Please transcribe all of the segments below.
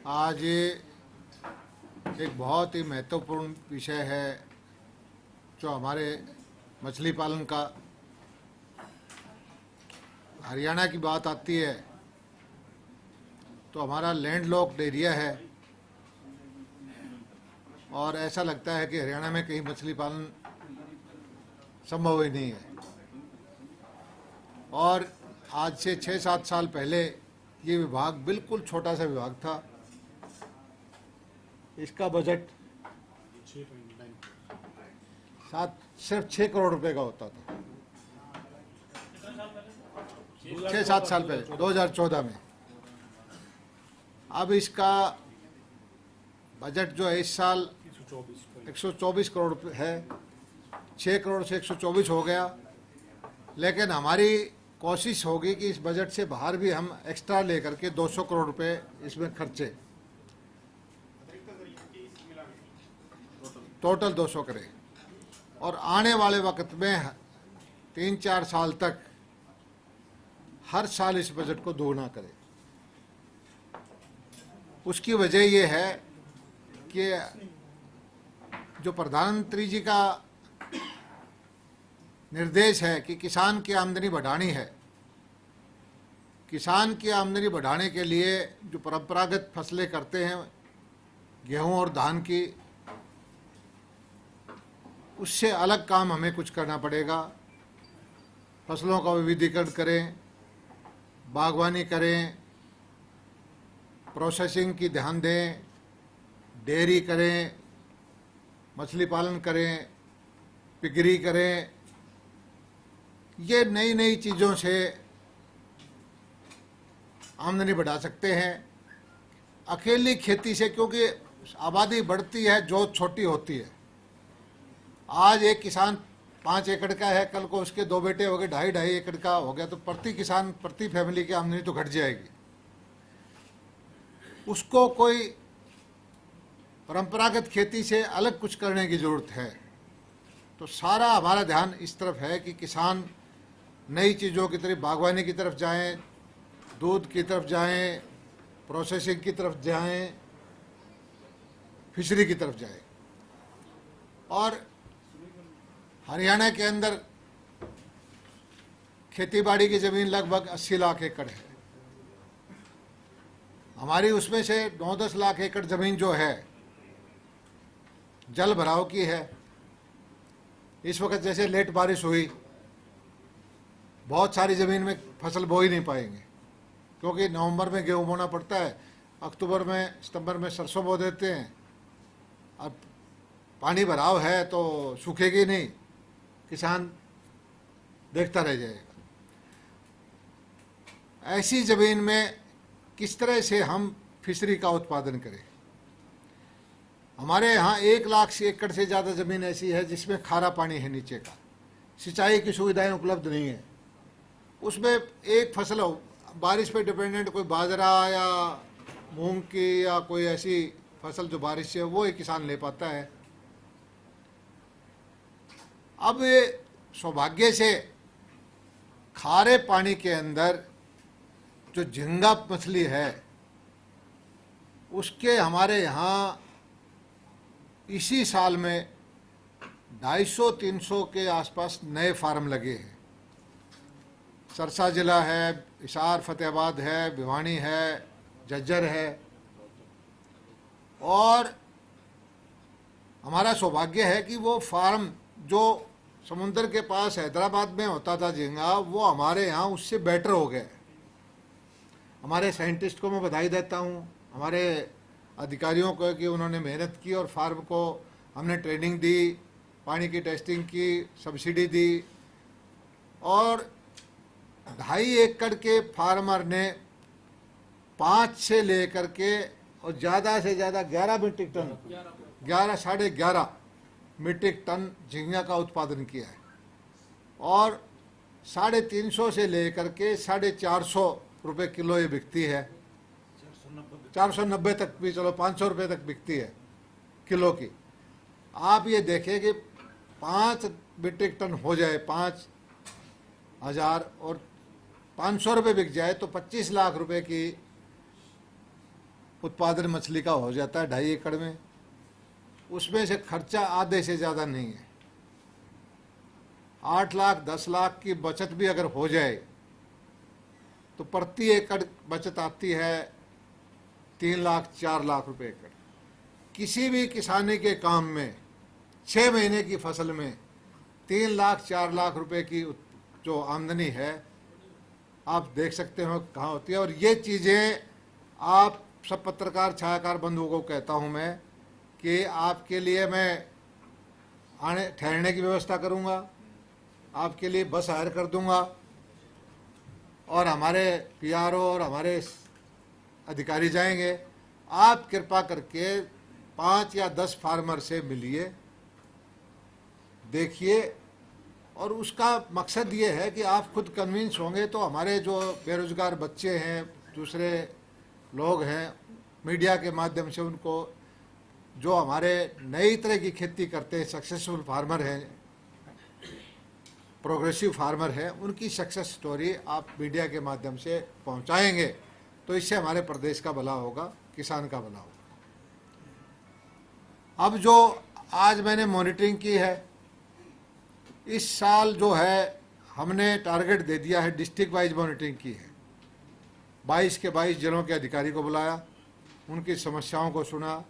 आज ये एक बहुत ही महत्वपूर्ण विषय है जो हमारे मछली पालन का। हरियाणा की बात आती है तो हमारा लैंडलॉक्ड एरिया है और ऐसा लगता है कि हरियाणा में कहीं मछली पालन संभव ही नहीं है। और आज से 6-7 साल पहले ये विभाग बिल्कुल छोटा सा विभाग था। इसका बजट सिर्फ 6 करोड़ रुपए का होता था 6-7 साल पहले 2014 में। अब इसका बजट जो है इस साल 124 करोड़ है। 6 करोड़ से 124 हो गया। लेकिन हमारी कोशिश होगी कि इस बजट से बाहर भी हम एक्स्ट्रा लेकर के 200 करोड़ रुपए इसमें खर्चे, टोटल 200 करें और आने वाले वक्त में 3-4 साल तक हर साल इस बजट को दोगुना करें। उसकी वजह यह है कि जो प्रधानमंत्री जी का निर्देश है कि किसान की आमदनी बढ़ानी है, किसान की आमदनी बढ़ाने के लिए जो परंपरागत फसलें करते हैं गेहूं और धान की, उससे अलग काम हमें कुछ करना पड़ेगा। फसलों का विविधीकरण करें, बागवानी करें, प्रोसेसिंग की ध्यान दें, डेयरी करें, मछली पालन करें, पिगरी करें। ये नई नई चीज़ों से आमदनी बढ़ा सकते हैं। अकेली खेती से, क्योंकि आबादी बढ़ती है, जोत छोटी होती है। आज एक किसान 5 एकड़ का है, कल को उसके 2 बेटे हो गए, 2.5 एकड़ का हो गया, तो प्रति किसान, प्रति फैमिली की आमदनी तो घट जाएगी। उसको कोई परंपरागत खेती से अलग कुछ करने की ज़रूरत है। तो सारा हमारा ध्यान इस तरफ है कि किसान नई चीज़ों की तरफ, बागवानी की तरफ जाएं, दूध की तरफ जाएं, प्रोसेसिंग की तरफ जाएं, फिशरी की तरफ जाएं। और हरियाणा के अंदर खेतीबाड़ी की ज़मीन लगभग 80 लाख एकड़ है। हमारी उसमें से 9-10 लाख एकड़ ज़मीन जो है जल भराव की है। इस वक्त जैसे लेट बारिश हुई, बहुत सारी ज़मीन में फसल बो ही नहीं पाएंगे, क्योंकि नवंबर में गेहूँ बोना पड़ता है, अक्टूबर में, सितंबर में सरसों बो देते हैं। अब पानी भराव है तो सूखेगी नहीं, किसान देखता रह जाएगा। ऐसी ज़मीन में किस तरह से हम फिशरी का उत्पादन करें। हमारे यहाँ 1 लाख एकड़ से ज़्यादा ज़मीन ऐसी है जिसमें खारा पानी है, नीचे का, सिंचाई की सुविधाएं उपलब्ध नहीं है। उसमें एक फसल हो, बारिश पे डिपेंडेंट, कोई बाजरा या मूंग की या कोई ऐसी फसल जो बारिश से वो एक किसान ले पाता है। अब सौभाग्य से खारे पानी के अंदर जो झींगा मछली है, उसके हमारे यहाँ इसी साल में 250-300 के आसपास नए फार्म लगे हैं। सरसा जिला है, हिसार फतेहाबाद है, भिवानी है, झज्जर है। और हमारा सौभाग्य है कि वो फार्म जो समुद्र के पास हैदराबाद में होता था झींगा, वो हमारे यहाँ उससे बेटर हो गया। हमारे साइंटिस्ट को मैं बधाई देता हूँ, हमारे अधिकारियों को, कि उन्होंने मेहनत की और फार्म को हमने ट्रेनिंग दी, पानी की टेस्टिंग की, सब्सिडी दी। और 2.5 एकड़ के फार्मर ने 5 से लेकर के और ज़्यादा से ज़्यादा 11 मीट्रिक टन, 11-11.5 मीट्रिक टन झींगा का उत्पादन किया है। और 350 से लेकर के 450 रुपये किलो ये बिकती है। 490 तक भी, चलो 500 रुपये तक बिकती है किलो की। आप ये देखें कि 5 मीट्रिक टन हो जाए, 5,000 और 500 रुपये बिक जाए तो 25 लाख रुपए की उत्पादन मछली का हो जाता है 2.5 एकड़ में, उसमें से खर्चा आधे से ज़्यादा नहीं है। 8 लाख 10 लाख की बचत भी अगर हो जाए तो प्रति एकड़ बचत आती है 3 लाख 4 लाख रुपए एकड़। किसी भी किसानी के काम में 6 महीने की फसल में 3 लाख 4 लाख रुपए की जो आमदनी है, आप देख सकते हो कहाँ होती है। और ये चीज़ें आप सब पत्रकार छायाकार बंधुओं को कहता हूँ मैं कि आपके लिए मैं आने ठहरने की व्यवस्था करूँगा, आपके लिए बस हायर कर दूँगा, और हमारे पीआरओ और हमारे अधिकारी जाएंगे। आप कृपा करके 5 या 10 फार्मर से मिलिए, देखिए, और उसका मकसद ये है कि आप खुद कन्विंस होंगे तो हमारे जो बेरोजगार बच्चे हैं, दूसरे लोग हैं, मीडिया के माध्यम से उनको, जो हमारे नई तरह की खेती करते हैं, सक्सेसफुल फार्मर हैं, प्रोग्रेसिव फार्मर हैं, उनकी सक्सेस स्टोरी आप मीडिया के माध्यम से पहुंचाएंगे तो इससे हमारे प्रदेश का भला होगा, किसान का भला होगा। अब जो आज मैंने मॉनिटरिंग की है, इस साल जो है हमने टारगेट दे दिया है, डिस्ट्रिक्ट वाइज मॉनिटरिंग की है। 22 के 22 जिलों के अधिकारी को बुलाया, उनकी समस्याओं को सुना,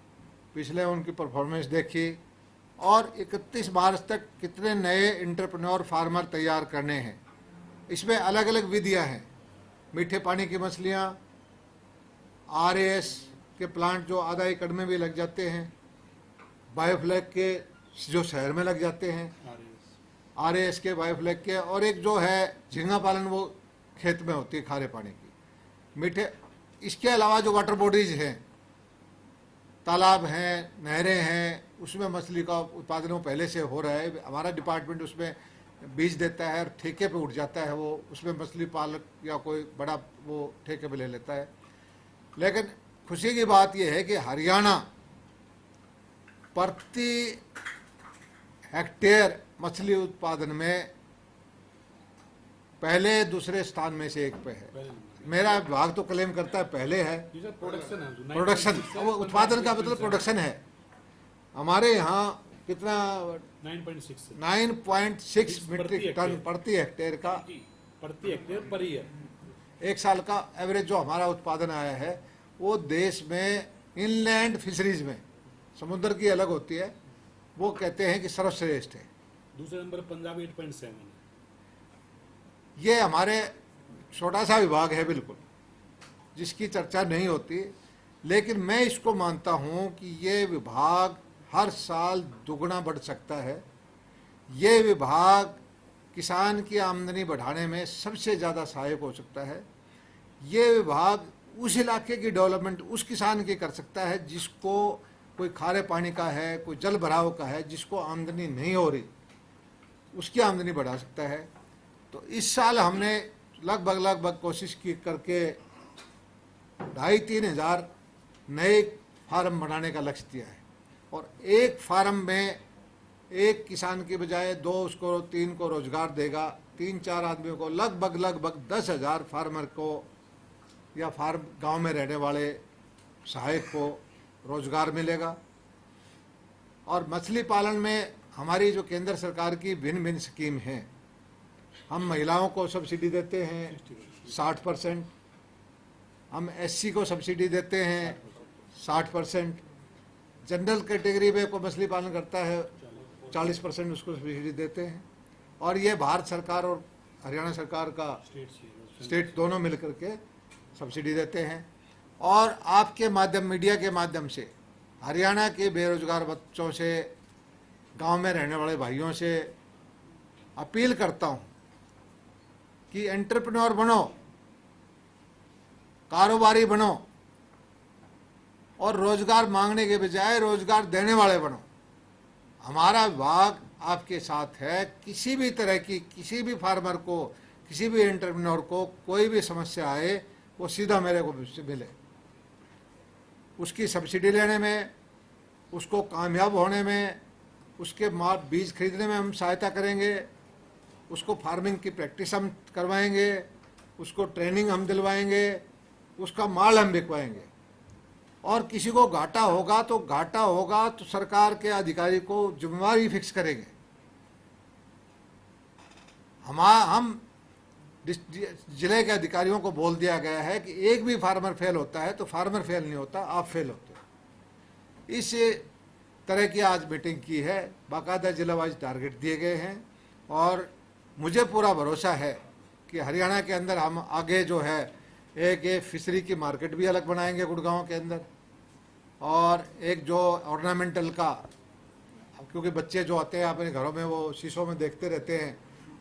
पिछले उनकी परफॉर्मेंस देखी, और 31 मार्च तक कितने नए एंटरप्रेन्योर फार्मर तैयार करने हैं। इसमें अलग अलग विधियां हैं। मीठे पानी की मछलियां, आरएएस के प्लांट जो आधा एकड़ में भी लग जाते हैं, बायोफ्लैग के जो शहर में लग जाते हैं, आरएएस के, बायोफ्लैग के, और एक जो है झींगा पालन, वो खेत में होती है खारे पानी की, मीठे। इसके अलावा जो वाटर बॉडीज हैं, तालाब हैं, नहरें हैं, उसमें मछली का उत्पादन पहले से हो रहा है। हमारा डिपार्टमेंट उसमें बीज देता है और ठेके पे उठ जाता है, वो उसमें मछली पालक या कोई बड़ा वो ठेके पे ले लेता है। लेकिन खुशी की बात यह है कि हरियाणा प्रति हेक्टेयर मछली उत्पादन में पहले दूसरे स्थान में से एक पे है। मेरा विभाग तो क्लेम करता है पहले है, प्रोडक्शन, वो उत्पादन का मतलब प्रोडक्शन है। हमारे यहाँ कितना 9.6 मीट्रिक टन प्रति हेक्टेयर का, प्रति हेक्टेयर पर ईयर, एक साल का एवरेज जो हमारा उत्पादन आया है, वो देश में इनलैंड फिशरीज में, समुद्र की अलग होती है, वो कहते हैं कि सर्वश्रेष्ठ है। दूसरे नंबर पंजाब 8.7। ये हमारे छोटा सा विभाग है बिल्कुल, जिसकी चर्चा नहीं होती, लेकिन मैं इसको मानता हूं कि ये विभाग हर साल दुगना बढ़ सकता है। ये विभाग किसान की आमदनी बढ़ाने में सबसे ज़्यादा सहायक हो सकता है। ये विभाग उस इलाके की डेवलपमेंट उस किसान की कर सकता है जिसको कोई खारे पानी का है, कोई जल भराव का है, जिसको आमदनी नहीं हो रही, उसकी आमदनी बढ़ा सकता है। तो इस साल हमने लगभग कोशिश की करके 2,500-3 हज़ार नए फार्म बनाने का लक्ष्य दिया है, और एक फार्म में एक किसान की बजाय 2 उसको 3 को रोजगार देगा, 3-4 आदमियों को, लगभग 10,000 फार्मर को या फार्म गांव में रहने वाले सहायक को रोजगार मिलेगा। और मछली पालन में हमारी जो केंद्र सरकार की भिन्न भिन्न स्कीम हैं, हम महिलाओं को सब्सिडी देते हैं 60%, हम एससी को सब्सिडी देते हैं 60%, जनरल कैटेगरी में कोई मछली पालन करता है 40% उसको सब्सिडी देते हैं। और ये भारत सरकार और हरियाणा सरकार का स्टेट दोनों मिलकर के सब्सिडी देते हैं। और आपके माध्यम, मीडिया के माध्यम से हरियाणा के बेरोजगार बच्चों से, गांव में रहने वाले भाइयों से अपील करता हूं कि एंटरप्रेन्योर बनो, कारोबारी बनो, और रोजगार मांगने के बजाय रोजगार देने वाले बनो। हमारा विभाग आपके साथ है। किसी भी तरह की, किसी भी फार्मर को, किसी भी एंटरप्रेन्योर को कोई भी समस्या आए, वो सीधा मेरे को मिले। उसकी सब्सिडी लेने में, उसको कामयाब होने में, उसके बीज खरीदने में हम सहायता करेंगे, उसको फार्मिंग की प्रैक्टिस हम करवाएंगे, उसको ट्रेनिंग हम दिलवाएंगे, उसका माल हम बिकवाएंगे। और किसी को घाटा होगा तो सरकार के अधिकारी को जिम्मेवारी फिक्स करेंगे। हम जिले के अधिकारियों को बोल दिया गया है कि एक भी फार्मर फेल होता है तो फार्मर फेल नहीं होता, आप फेल होते हो। इस तरह की आज मीटिंग की है, बाकायदा जिला वाइज टारगेट दिए गए हैं और मुझे पूरा भरोसा है कि हरियाणा के अंदर हम आगे जो है एक ये फिशरी की मार्केट भी अलग बनाएंगे गुड़गांव के अंदर, और एक जो ऑर्नामेंटल का, क्योंकि बच्चे जो आते हैं अपने घरों में वो शीशों में देखते रहते हैं,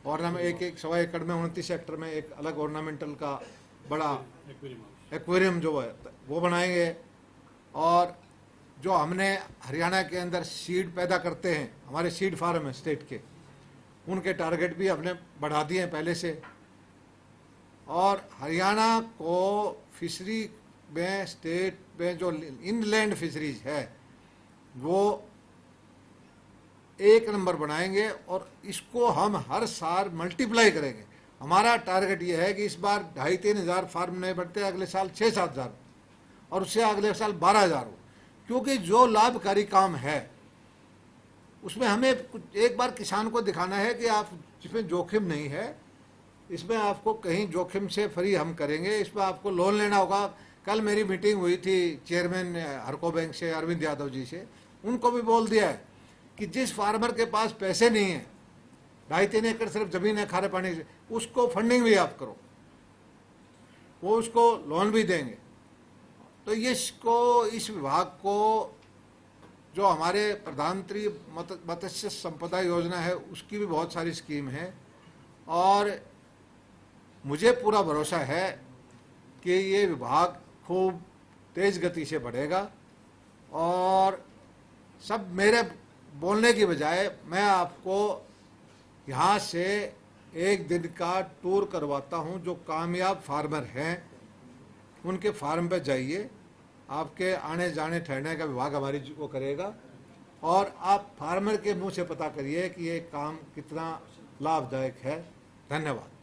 ऑर्नामेंट एक सवा एकड़ में 29 हेक्टर में एक अलग ऑर्नामेंटल का बड़ा एक्वेरियम जो है वो बनाएंगे। और जो हमने हरियाणा के अंदर सीड पैदा करते हैं, हमारे सीड फार्म है स्टेट के, उनके टारगेट भी हमने बढ़ा दिए हैं पहले से। और हरियाणा को फिशरी में स्टेट में जो इनलैंड फिशरीज है वो 1 नंबर बनाएंगे और इसको हम हर साल मल्टीप्लाई करेंगे। हमारा टारगेट ये है कि इस बार 2,500-3,000 हज़ार फार्म नहीं बढ़ते, अगले साल 6-7 हज़ार और उससे अगले साल 12,000 हो, क्योंकि जो लाभकारी काम है उसमें हमें एक बार किसान को दिखाना है कि आप जिसमें जोखिम नहीं है, इसमें आपको कहीं जोखिम से फ्री हम करेंगे, इसमें आपको लोन लेना होगा। कल मेरी मीटिंग हुई थी चेयरमैन हरको बैंक से अरविंद यादव जी से, उनको भी बोल दिया है कि जिस फार्मर के पास पैसे नहीं है, 2.5-3 एकड़ सिर्फ ज़मीन है खारे पानी से, उसको फंडिंग भी आप करो, वो उसको लोन भी देंगे। तो इस विभाग को जो हमारे प्रधानमंत्री मत्स्य संपदा योजना है उसकी भी बहुत सारी स्कीम है और मुझे पूरा भरोसा है कि ये विभाग खूब तेज गति से बढ़ेगा। और सब मेरे बोलने की बजाय मैं आपको यहाँ से एक दिन का टूर करवाता हूँ। जो कामयाब फार्मर हैं उनके फार्म पे जाइए, आपके आने जाने ठहरने का विभाग हमारी को करेगा और आप फार्मर के मुंह से पता करिए कि ये काम कितना लाभदायक है। धन्यवाद।